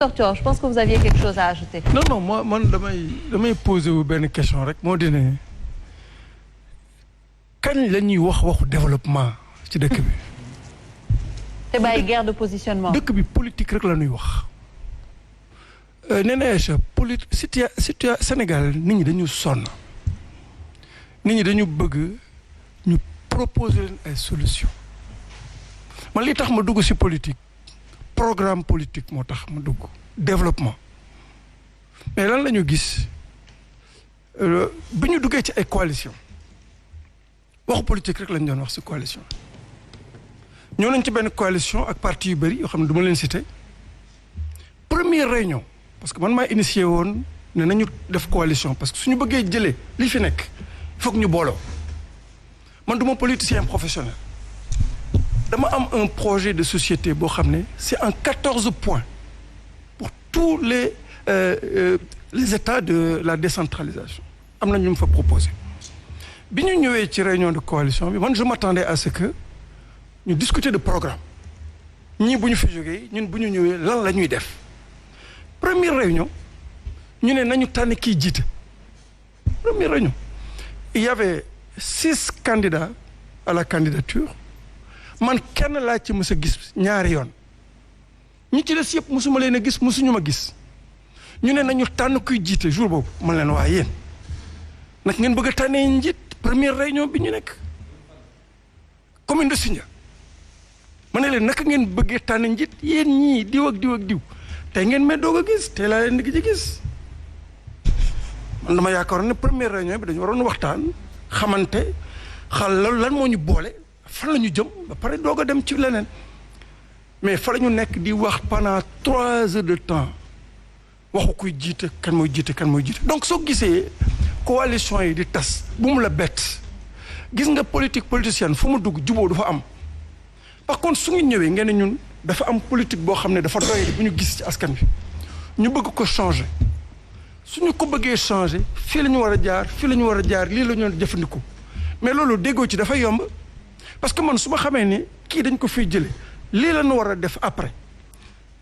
Docteur, je pense que vous aviez quelque chose à ajouter. Non, moi damay poser wu benn question rek moo di ne kañ la ñuy waxu développement ci dëkk bi. te bàyyi guerre de positionnement. dëkk bi politique rek la ñuy wax. nee naa Sénégal nit ñi dañu sonn nit ñi dañu bëgg ñu proposer leen ay solutions man li tax ma dugg ci politique. Programme politique moo tax mu dugg développement mais lan la ñu gis bi ñu duggee ci ay coalition waxu politique rek lañ doon wax ci coalition ñëw nañ ci benn coalition ak parti yu bëri yoo xam ne du ma leen citer première réunion parce que man maa initié woon ne nañu def coalition parce que suñu bëggee jëlee li fi nekk il faut que ñu booloo man du ma politicien professionnel dama am un projet de société boo xam ne c'est en 14 points pour tous les états de la décentralisation am na ñu mu fa proposé bi ñu ñëwee ci réunion de coalition bi man je m'attendais à ce que ñu discuter de programme ñii bu ñu fi jógee ñun bu ñu ñëwee lan la ñuy def première réunion ñu ne nañu tànn kii jiite première réunion il y avait 6 candidats à la candidature man kenn laa ci mës a gis ñaari yoon ñi ci des yëpp mësuma leen a gis mësuñu ma gis ñu ne nañu tànn kuy jiite jour boobu man leen waa yéen nag ngeen bëgg a tànnee njiit première réunion bi ñu nekk commune de Sindia ma ne leen naka ngeen bëggee tànn njiit yéen ñii diw ak diw ak diw tey ngeen may doog a gis tey laa leen di ci gis man dama yaakaar ne première réunion bi dañu waroon waxtaan xamante xal lan moo ñu boole fan la ñu jëm ba pare doog a dem ci leneen mais fa la ñu nekk di wax pendant 3 heures de temps waxu kuy jiite kan mooy jiite kan mooy jiite donc soo gisee coalition yi di tas bu mu la bett gis nga politicienne fu mu dugg juboo du fa am par contre su ñu ñëwee ngeen ne ñun dafa am politique boo xam ne dafa doy bu ñu gis ci askan bi ñu bëgg ko changer suñu ko bëggee changer fii la ñu war a jaar fii la ñu war a jaar lii la ñu jëfandikoo mais loolu déggoo ci dafa yomb parce que man su ma xamee ni kii dañ ko fiy jëlee lii la ñu war a def après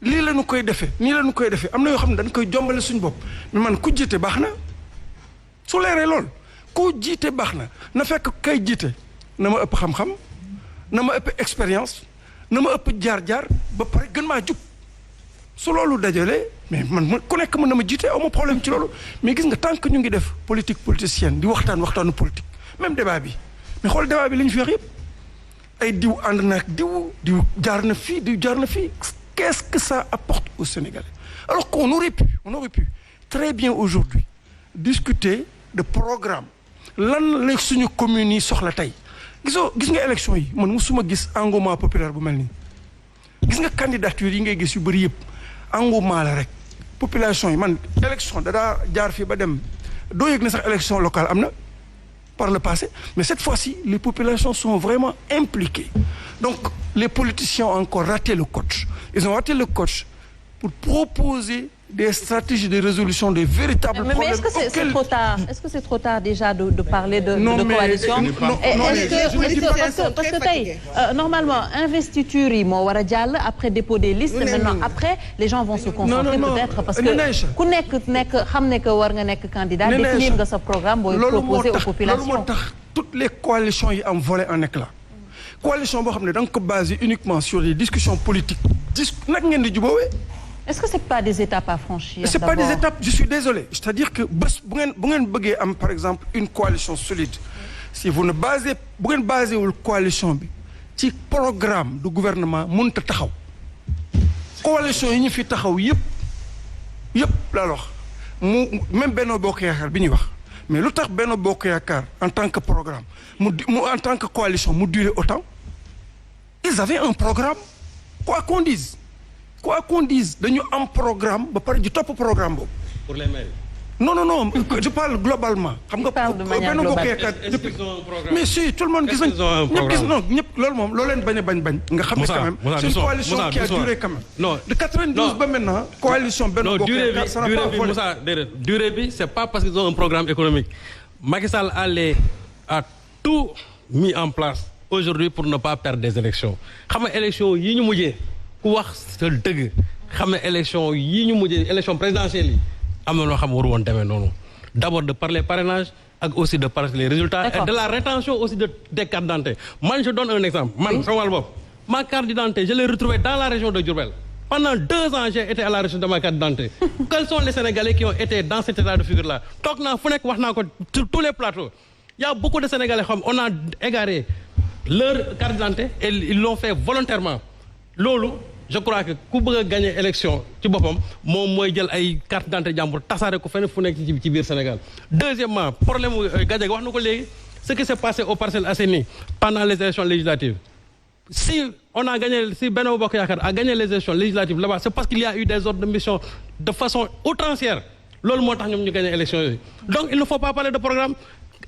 lii la ñu koy defee nii la ñu koy defee am na yoo xam ne dañ koy jombale suñu bopp mais man ku jiite baax na su leeree lool ku jiite baax na fekk kay jiite na ma ëpp xam-xam na ma ëpp expérience na ma ëpp jaar-jaar ba pare gën maa jub su loolu dajalee mais man ku nekk mën na ma jiite aw ma problème ci loolu mais gis nga tant que ñu ngi def politique politicienne di waxtaanu politique même débat bi mais xool débat bi li ñu fi wax yëpp. ay diw ànd na ak diw jaar na fii qu'est-ce que ça apporte aux Sénégalais alors qu'on aurait pu très bien aujourd'hui discuter de programme lan la suñu communes yi soxla tey gis nga élection yi man musuma gis engouement populaire bu mel nii gis nga candidature yi ngay gis yu bëri yëpp engouement la rek population yi man élection dadaa jaar fii ba dem doo yëg ne sax élection locale am na par le passé mais cette fois-ci les populations sont vraiment impliquées donc les politiciens ont encore raté le coche ils ont raté le coche pour proposer des stratégies de résolution des véritables problèmes. Mais est-ce que c'est trop tard? Est-ce que c'est trop tard déjà de parler de coalition? Parce que tey normalement investiture yi moo war a jàll après dépôt des listes maintenant après les gens vont se concentrer peut-être parce que ku nekk xam ne que war nga nekk candidat définir nga sa programme booy proposer aux populations. loolu moo tax toutes les coalitions yi am volé en éclat coalition boo xam ne da nga ko basé uniquement sur les discussions politiques nag ngeen di jubóowee. Est-ce que c'est pas des étapes à franchir? C'est pas des étapes, je suis désolé. C'est-à-dire que bés bu ngeen bëggee am par exemple une coalition solide si vous ne bu ngeen basé wul coalition bi ci programme du gouvernement mënut a taxaw coalition yi ñu fi taxaw yëpp laa wax même Benno Bokk Yaakaar bi ñuy wax mais lu tax Benno Bokk Yaakaar en tant que programme mu en tant que coalition mu durer autant ils avaient un programme quoi qu'on dise dañu am programme ba pare di topp programme boobu. pour les maires. non je parle globalement. xam nga benn bokk yaakaar mais si tout le monde gis nañ ñëpp loolu moom loo leen bañ. nga xam ne quand même c'est une coalition qui a duré quand même. non de 92 ba maintenant. coalition benn bokk yaakaar ça n'a pas volé. Moussa déedéet durée bi c'est pas parce qu'ils ont un programme économique Macky Sall a tout mis en place aujourd'hui pour ne pas perdre des élections xam nga élections yi ñu mujjee. ku wax sa dëgg xam ne élection yii ñu mujjee élection présidentielle yi am na loo xam waru woon demee noonu d'abord de parler parrainage ak aussi de parler les résultats et de la rétention aussi des cartes d'identité. Man je donne un exemple man sama wàll bopp ma carte d'identité je l'ai retrouvée dans la région de Diourbel. Pendant 2 ans, j'ai été à la recherche de ma carte d'identité. Quels sont les Sénégalais qui ont été dans cet état de figure-là? Toog naa fu nekk wax naa ko sur tous les plateaux. Il y a beaucoup de Sénégalais xam on a égaré leur carte d'identité et ils l'ont fait volontairement. Loolu je crois que ku bëgg a gagner élection ci boppam moom mooy jël ay carte d'identité jàmbur tasaare ko fenn fu nekk ci biir Sénégal. Deuxièmement problème mu Gadiaga wax na ko léegi ce qui s'est passé aux Parcelles Assainies pendant les élections législatives. Si on a gagné, si Benno Bokk Yaakaar a gagné les élections législatives là-bas, c'est parce qu'il y a eu des ordres de mission de façon outrancière. Loolu moo tax ñoom ñu gagné élections yooyu. Donc il ne faut pas parler de programme.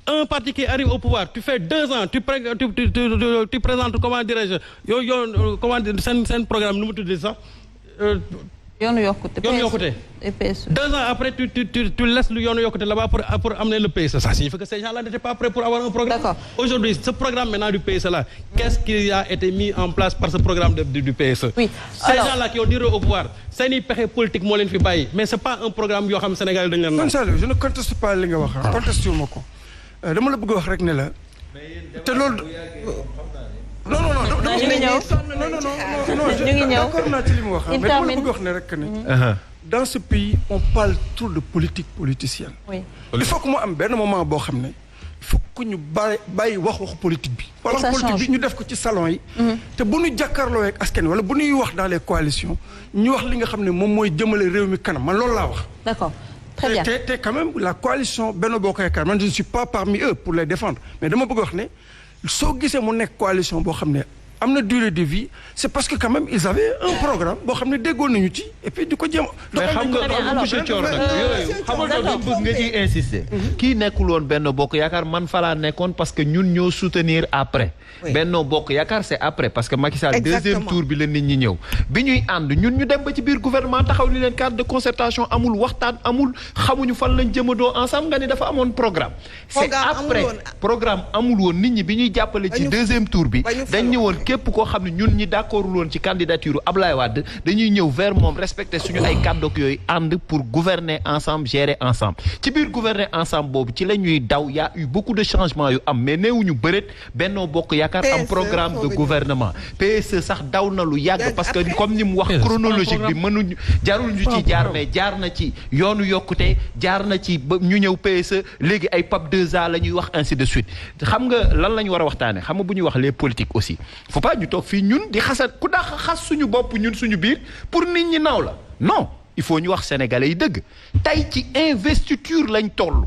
Un parti qui arrive au pouvoir, tu fais 2 ans, tu présentes comment dirais-je, comment dire seen programme nu mu tuddee sax. yoonu yokkute. 2 ans après tu laisses le yoonu yokkute là-bas pour amener le PSE. Ça signifie que ces gens-là n'étaient pas prêts pour avoir un programme. D'accord. Aujourd'hui, ce programme maintenant du PSE là, qu'est-ce qui a été mis en place par ce programme du PSE? Oui. Ces gens-là qui ont duré au pouvoir, seeni pexe politique moo leen fi bàyyi, mais c'est pas un programme yoo xam Sénégal dañ leen naan. je ne conteste pas li nga wax. conteste ma ko. dama la bëgg wax rek ne la. te loolu. non ñu ngi ñëw ñu ngi ñëw d'accord naa ci li mu wax mais dama la bëgg wax ne rek ne dans ce pays on parle trop de politique politicienne. Oui. Il faut que mu am benn moment boo xam ne il faut que ñu bàyyi waxu politique bi. wala politique bi ñu def ko ci salon yi. te bu ñu jàkkaarloo ak askan wala bu ñuy wax dans les coalitions ñu wax li nga xam ne moom mooy jëmale réew mi kanam man loolu laa wax. D'accord. Très bien. te quand même la coalition Benno Bokk Yaakaar man je ne suis pas parmi eux pour les défendre mais dama bëgg wax ne. soo gisee mu nekk coalition boo xam ne am na durée de vie c'est parce que quand même ils avaient un programme boo xam ne déggoon nañu ci et puis di ko jéem mais xam nga monsieur Thior nag yooyu xam nga bëgg nga ciy insister kii nekkul woon Benno Bokk Yaakaar man fa laa nekkoon parce que ñun ñoo soutenir après Benno Bokk Yaakaar c'est après parce que Macky Sall deuxième tour bi la nit ñi ñëw bi ñuy ànd ñun ñu dem ba ci biir gouvernement taxaw ni leen cadre de concertation amul waxtaan amul xamuñu fan lañ jëmadoo ensemble nga ni dafa amoon programme c'est après programme amul woon nit ñi bi ñuy jàppale ci deuxième tour bi dañ ñëwoon képp koo xam ne ñun ñi d'accordul woon ci candidature Ablaye Wade dañuy ñëw vers moom respecter suñu ay kàddoog yooyu ànd pour gouverner ensemble gérer ensemble ci biir gouverner ensemble boobu ci la ñuy daw y a eu beaucoup de changements yu am mais néewuñu bëreet Benno Bokk Yaakaar am programme de gouvernement PSE sax daw na lu yàgg parce que comme ni mu wax chronologique bi mënuñu jarul ñu ci jaar mais jaar na ci yoonu yokkute jaar na ci ba ñu ñëw PSE léegi ay PAP 2A la ñuy wax ainsi de suite xam nga lan la ñu war a waxtaane xam nga bu ñuy wax les politiques aussi faut pas ñu toog fii ñun di xasat ku daa xas suñu bopp ñun suñu biir pour nit ñi naw la non il faut ñu wax sénégalais yi dëgg tey ci investiture lañ toll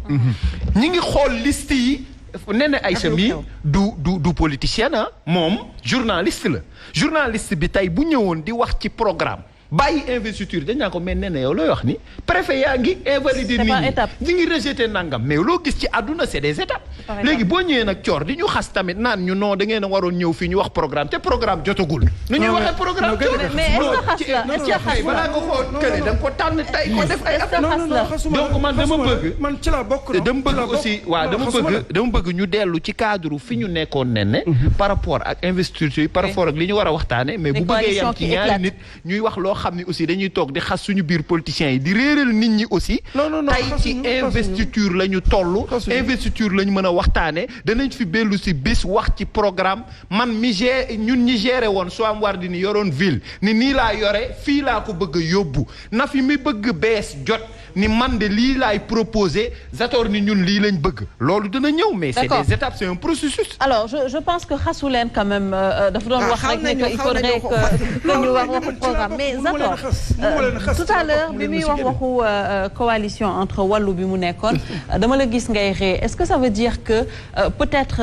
ñi ngi xool liste yi nee na Aïcha mi du politicien ah moom journaliste la journaliste bi tey bu ñëwoon di wax ci programme bàyyi investiture dañ naa ko mais nee na yow looy wax ni préfet yaa ngi invalider nit ñi ngi rejeter nangam mais loo gis ci àdduna c'est des étapes léegi boo ñëwee nag coor di ñu xas tamit naan ñu non da ngeen a waroon ñëw fii ñu wax programme te programme jotagul nu ñuy waxee programme balaa nga ko kële da nga ko tànn tey ko def ay donc man dama bëgg man ci la bokk dama bëgg aussi waaw dama bëgg ñu dellu ci cadre fi ñu nekkoon ne par rapport ak investiture yi par rapport ak li ñu war a waxtaane mais bu bëggee yam ci ñaari nit ñuy wax loo xam ni aussi dañuy toog di xas suñu biir politiciens yi di réeral nit ñi aussi tey ci investiture la ñu toll investiture la ñu mën a waxtaane danañ fi bellu si bis wax ci programme man mi ñun ñi géré woon Soham Wardini yoroon ville ni nii laa yore fii laa ko bëgg a yóbbu na fi mi bëgg bees jot ni man de lii laay proposé Zator ni ñun lii lañ bëgg loolu dina ñëw mais c'est des étapes c'est un processus alors je pense que xasu leen quand même dafa doon wax rek ne que il faudrait que ñu wax waxu programme mais Zator tout à l'heure bi muy wax waxu coalition entre wàllu bi mu nekkoon dama la gis ngay ree est-ce que ça veut dire que peut-être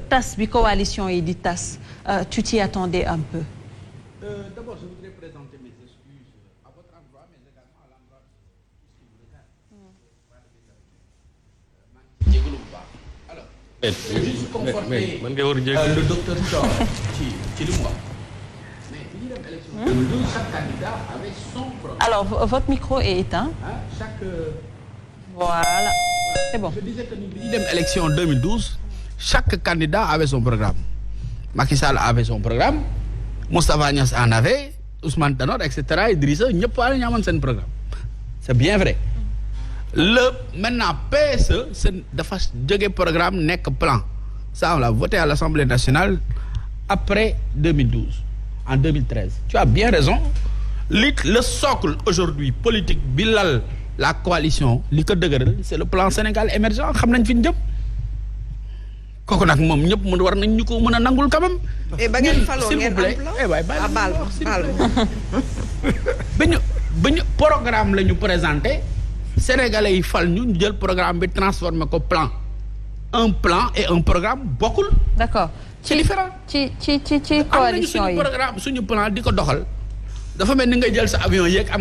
tas bi coalition yi di tas tu t'y attendais un peu d'abord je voudrais présenter mes excuses à votre endroit mais également à l'endroit de jégalu bu baax alors juste conforter le docteur Thior ci li mu wax mais bi ñu dem élection chaque candidat avait son programme. Alors votre micro est éteint. Voilà c'est bon. Je disais que bi ñu dem élection 2012 chaque candidat avait son programme. Macky Sall avait son programme, Moustapha Niasse en avait, Ousmane Tanor et cetera Idrissa ñëpp waa ñu amoon seen programme c'est bien vrai maintenant PSE c'est dafa jóge programme nekk plan ça on l'a voté à l'Assemblée nationale après 2012 en 2013 tu as bien raison le socle aujourd'hui politique bi lal la coalition li ko dëgëral c'est le plan Sénégal émergent xam nañ fi ñu jëm kooku nag moom ñëpp mën war nañ ñu ko mën a nangul quand même. et ba ngeen faloo ngeen am plan baal ba ñu programme la ñu présenté Sénégalais yi fal ñu jël programme bi transformé ko plan un plan et un programme bokkul. d'accord c'est différent. ci coalition yi am nañu suñu programme suñu plan di ko doxal dafa mel ni nga jël sa avion yeeg am